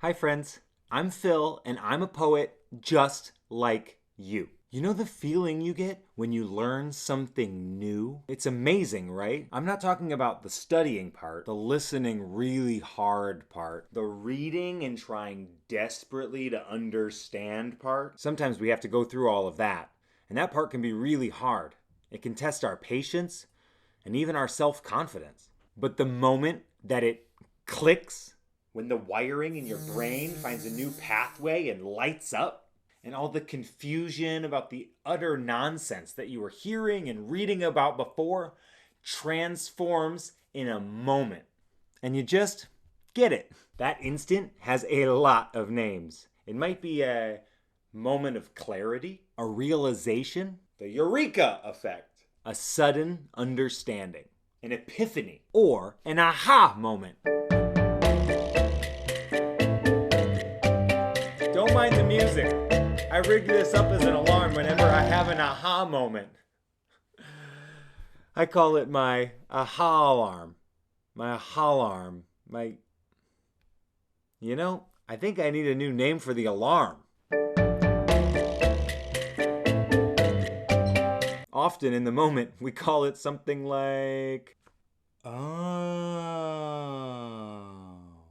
Hi friends, I'm Phil and I'm a poet just like you. You know the feeling you get when you learn something new? It's amazing, right? I'm not talking about the studying part, the listening really hard part, the reading and trying desperately to understand part. Sometimes we have to go through all of that, and that part can be really hard. It can test our patience and even our self-confidence. But the moment that it clicks, when the wiring in your brain finds a new pathway and lights up, and all the confusion about the utter nonsense that you were hearing and reading about before transforms in a moment. And you just get it. That instant has a lot of names. It might be a moment of clarity, a realization, the eureka effect, a sudden understanding, an epiphany, or an aha moment. Don't mind the music. I rigged this up as an alarm whenever I have an aha moment. I call it my aha alarm. My aha alarm. I think I need a new name for the alarm. Often in the moment, we call it something like, oh.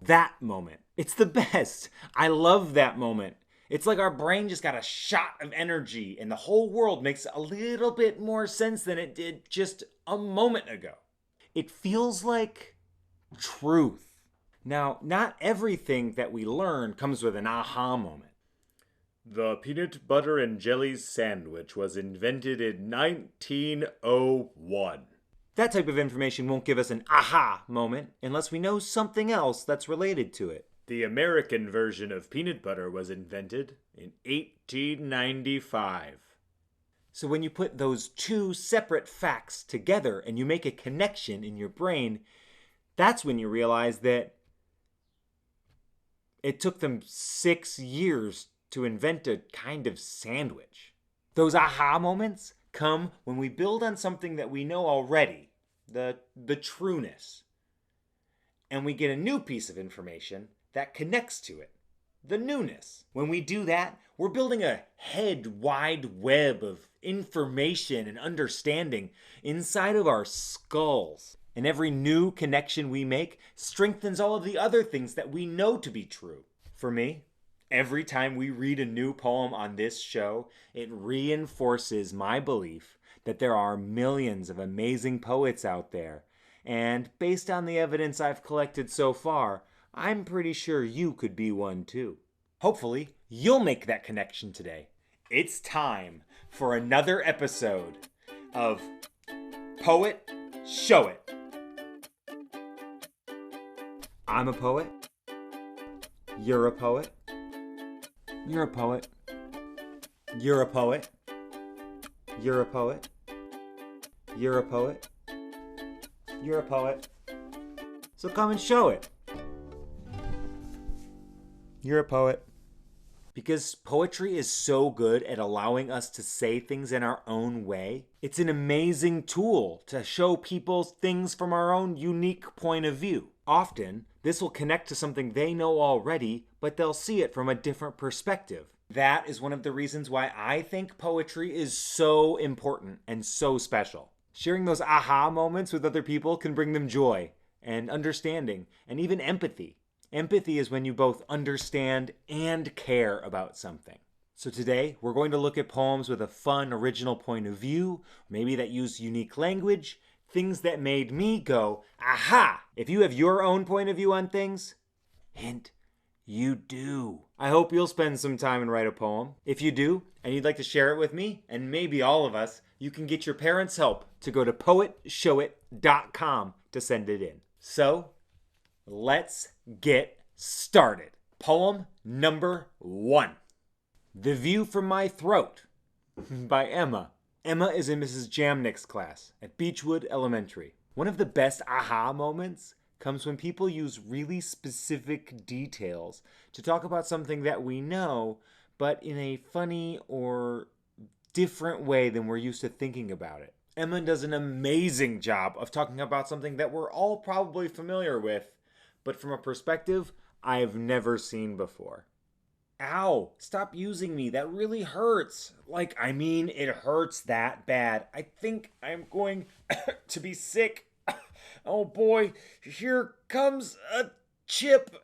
That moment. It's the best. I love that moment. It's like our brain just got a shot of energy and the whole world makes a little bit more sense than it did just a moment ago. It feels like truth. Now, not everything that we learn comes with an aha moment. The peanut butter and jelly sandwich was invented in 1901. That type of information won't give us an aha moment unless we know something else that's related to it. The American version of peanut butter was invented in 1895. So when you put those two separate facts together and you make a connection in your brain, that's when you realize that it took them 6 years to invent a kind of sandwich. Those aha moments come when we build on something that we know already, the trueness, and we get a new piece of information that connects to it, the newness. When we do that, we're building a head-wide web of information and understanding inside of our skulls. And every new connection we make strengthens all of the other things that we know to be true. For me, every time we read a new poem on this show, it reinforces my belief that there are millions of amazing poets out there. And based on the evidence I've collected so far, I'm pretty sure you could be one too. Hopefully, you'll make that connection today. It's time for another episode of Poet Show It. I'm a poet. You're a poet. You're a poet. You're a poet. You're a poet. You're a poet. You're a poet. So come and show it. You're a poet. Because poetry is so good at allowing us to say things in our own way. It's an amazing tool to show people things from our own unique point of view. Often, this will connect to something they know already, but they'll see it from a different perspective. That is one of the reasons why I think poetry is so important and so special. Sharing those aha moments with other people can bring them joy and understanding and even empathy. Empathy is when you both understand and care about something. So today, we're going to look at poems with a fun, original point of view, maybe that use unique language, things that made me go, aha! If you have your own point of view on things, hint, you do. I hope you'll spend some time and write a poem. If you do, and you'd like to share it with me, and maybe all of us, you can get your parents' help to go to poetshowit.com to send it in. So, let's get started. Poem number 1. The View from My Throat by Emma. Emma is in Mrs. Jamnick's class at Beechwood Elementary. One of the best aha moments comes when people use really specific details to talk about something that we know, but in a funny or different way than we're used to thinking about it. Emma does an amazing job of talking about something that we're all probably familiar with, but from a perspective I've never seen before. Ow, stop using me. That really hurts. It hurts that bad. I think I'm going to be sick. Oh boy, here comes a chip.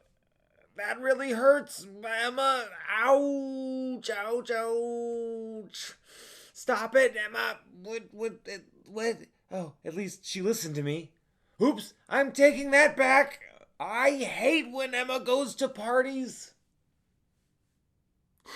That really hurts, Emma. Ouch, ouch, ouch. Stop it, Emma. What? Oh, at least she listened to me. Oops, I'm taking that back. I hate when Emma goes to parties.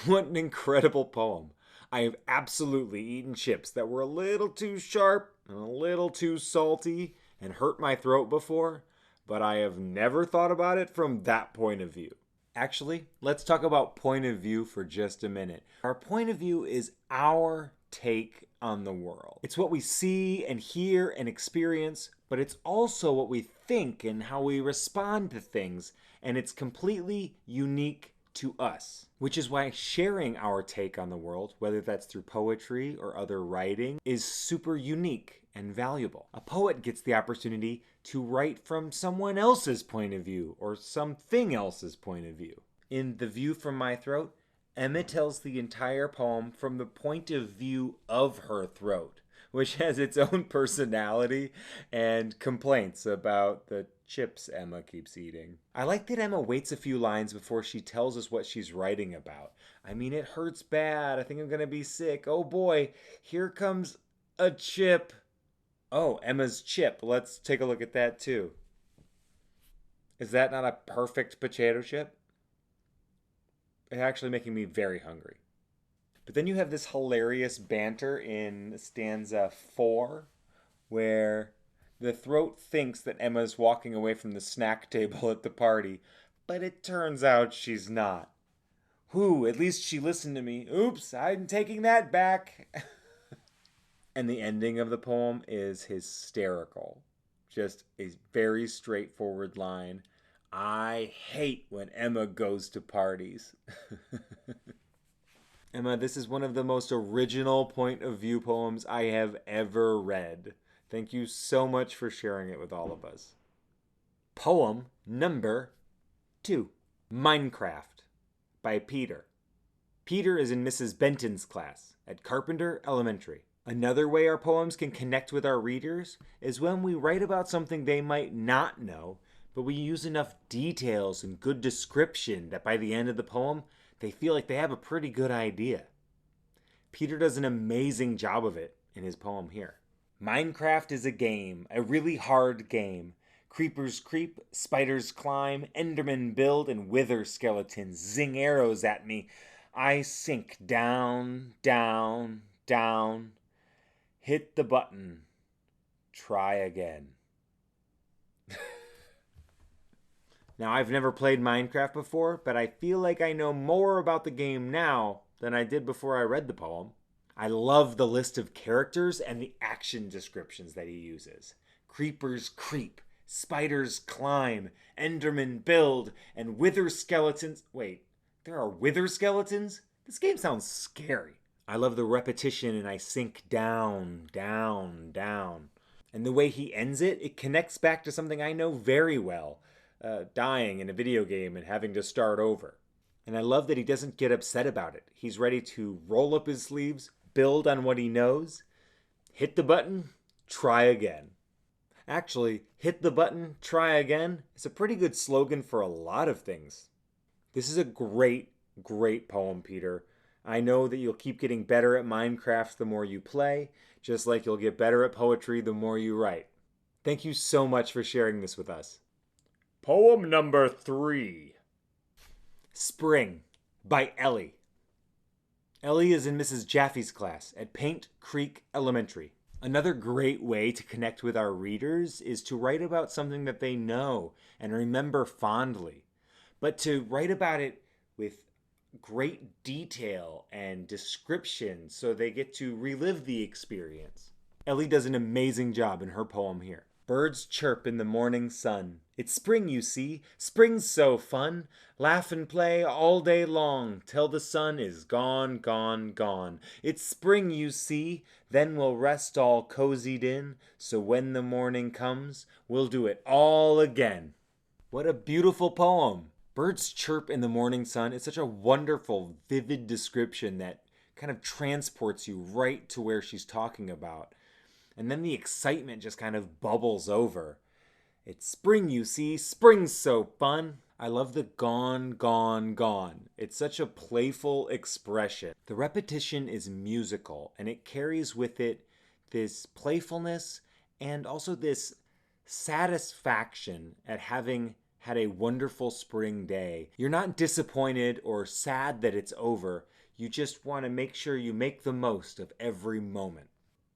What an incredible poem. I have absolutely eaten chips that were a little too sharp and a little too salty and hurt my throat before, but I have never thought about it from that point of view. Actually, let's talk about point of view for just a minute. Our point of view is our take on the world. It's what we see and hear and experience, but it's also what we think and how we respond to things, and it's completely unique to us. Which is why sharing our take on the world, whether that's through poetry or other writing, is super unique and valuable. A poet gets the opportunity to write from someone else's point of view or something else's point of view. In The View from My Throat, Emma tells the entire poem from the point of view of her throat, which has its own personality and complaints about the chips Emma keeps eating. I like that Emma waits a few lines before she tells us what she's writing about. It hurts bad. I think I'm gonna be sick. Oh boy, here comes a chip. Oh, Emma's chip. Let's take a look at that too. Is that not a perfect potato chip? It's actually making me very hungry. But then you have this hilarious banter in stanza 4, where the throat thinks that Emma's walking away from the snack table at the party, but it turns out she's not. Whew, at least she listened to me. Oops, I'm taking that back. And the ending of the poem is hysterical. Just a very straightforward line. I hate when Emma goes to parties. Emma, this is one of the most original point of view poems I have ever read. Thank you so much for sharing it with all of us. Poem number 2. Minecraft by Peter. Peter is in Mrs. Benton's class at Carpenter Elementary. Another way our poems can connect with our readers is when we write about something they might not know, but we use enough details and good description that by the end of the poem, they feel like they have a pretty good idea. Peter does an amazing job of it in his poem here. Minecraft is a game, a really hard game. Creepers creep, spiders climb, endermen build, and wither skeletons zing arrows at me. I sink down, down, down. Hit the button. Try again. Now, I've never played Minecraft before, but I feel like I know more about the game now than I did before I read the poem. I love the list of characters and the action descriptions that he uses. Creepers creep, spiders climb, endermen build, and wither skeletons... Wait, there are wither skeletons? This game sounds scary. I love the repetition and I sink down, down, down. And the way he ends it, it connects back to something I know very well. Dying in a video game and having to start over. And I love that he doesn't get upset about it. He's ready to roll up his sleeves, build on what he knows, hit the button, try again. Actually, hit the button, try again is a pretty good slogan for a lot of things. This is a great, great poem, Peter. I know that you'll keep getting better at Minecraft the more you play, just like you'll get better at poetry the more you write. Thank you so much for sharing this with us. Poem number 3. Spring by Ellie. Ellie is in Mrs. Jaffe's class at Paint Creek Elementary. Another great way to connect with our readers is to write about something that they know and remember fondly, but to write about it with great detail and description so they get to relive the experience. Ellie does an amazing job in her poem here. Birds chirp in the morning sun. It's spring, you see. Spring's so fun. Laugh and play all day long till the sun is gone, gone, gone. It's spring, you see. Then we'll rest all cozied in. So when the morning comes, we'll do it all again. What a beautiful poem. Birds chirp in the morning sun. It's such a wonderful, vivid description that kind of transports you right to where she's talking about. And then the excitement just kind of bubbles over. It's spring, you see. Spring's so fun. I love the gone, gone, gone. It's such a playful expression. The repetition is musical, and it carries with it this playfulness and also this satisfaction at having had a wonderful spring day. You're not disappointed or sad that it's over. You just want to make sure you make the most of every moment.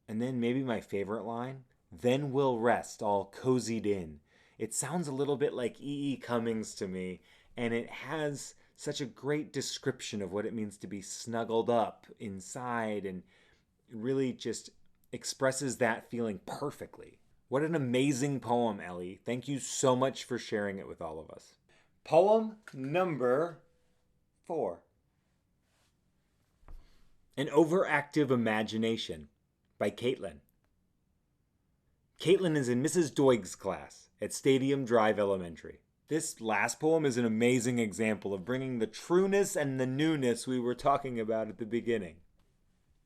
And then maybe my favorite line, then we'll rest all cozied in. It sounds a little bit like E.E. Cummings to me, and it has such a great description of what it means to be snuggled up inside, and really just expresses that feeling perfectly. What an amazing poem, Ellie. Thank you so much for sharing it with all of us. Poem number 4. An Overactive Imagination by Caitlin. Caitlin is in Mrs. Doig's class at Stadium Drive Elementary. This last poem is an amazing example of bringing the trueness and the newness we were talking about at the beginning.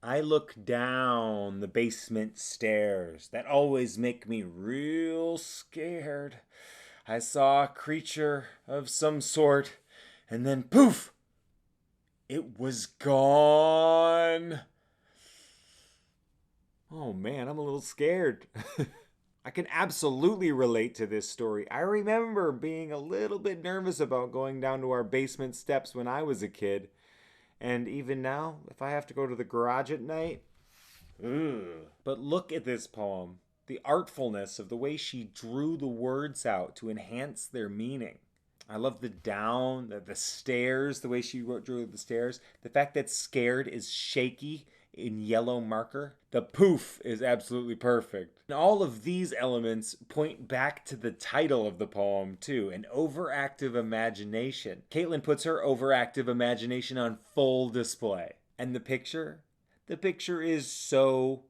I look down the basement stairs that always make me real scared. I saw a creature of some sort, and then poof! It was gone. Oh man, I'm a little scared. I can absolutely relate to this story. I remember being a little bit nervous about going down to our basement steps when I was a kid. And even now, if I have to go to the garage at night, ugh. But look at this poem. The artfulness of the way she drew the words out to enhance their meaning. I love the down, the stairs, the way she drew the stairs. The fact that scared is shaky in yellow marker. The poof is absolutely perfect. And all of these elements point back to the title of the poem too, an overactive imagination. Caitlin puts her overactive imagination on full display. And the picture is so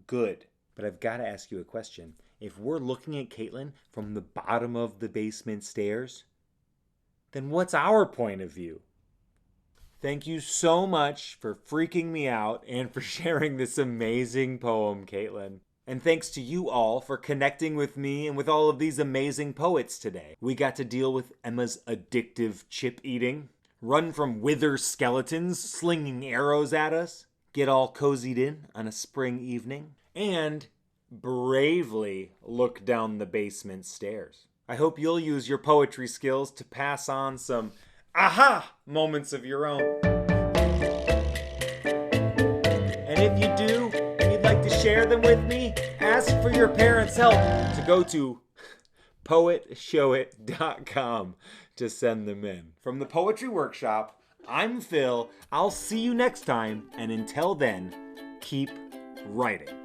good. But I've got to ask you a question. If we're looking at Caitlin from the bottom of the basement stairs, then what's our point of view? Thank you so much for freaking me out and for sharing this amazing poem, Caitlin. And thanks to you all for connecting with me and with all of these amazing poets today. We got to deal with Emma's addictive chip eating, run from wither skeletons slinging arrows at us, get all cozied in on a spring evening, and bravely look down the basement stairs. I hope you'll use your poetry skills to pass on some aha moments of your own. And if you do, and you'd like to share them with me, ask for your parents' help to go to poetshowit.com to send them in. From the Poetry Workshop, I'm Phil. I'll see you next time, and until then, keep writing.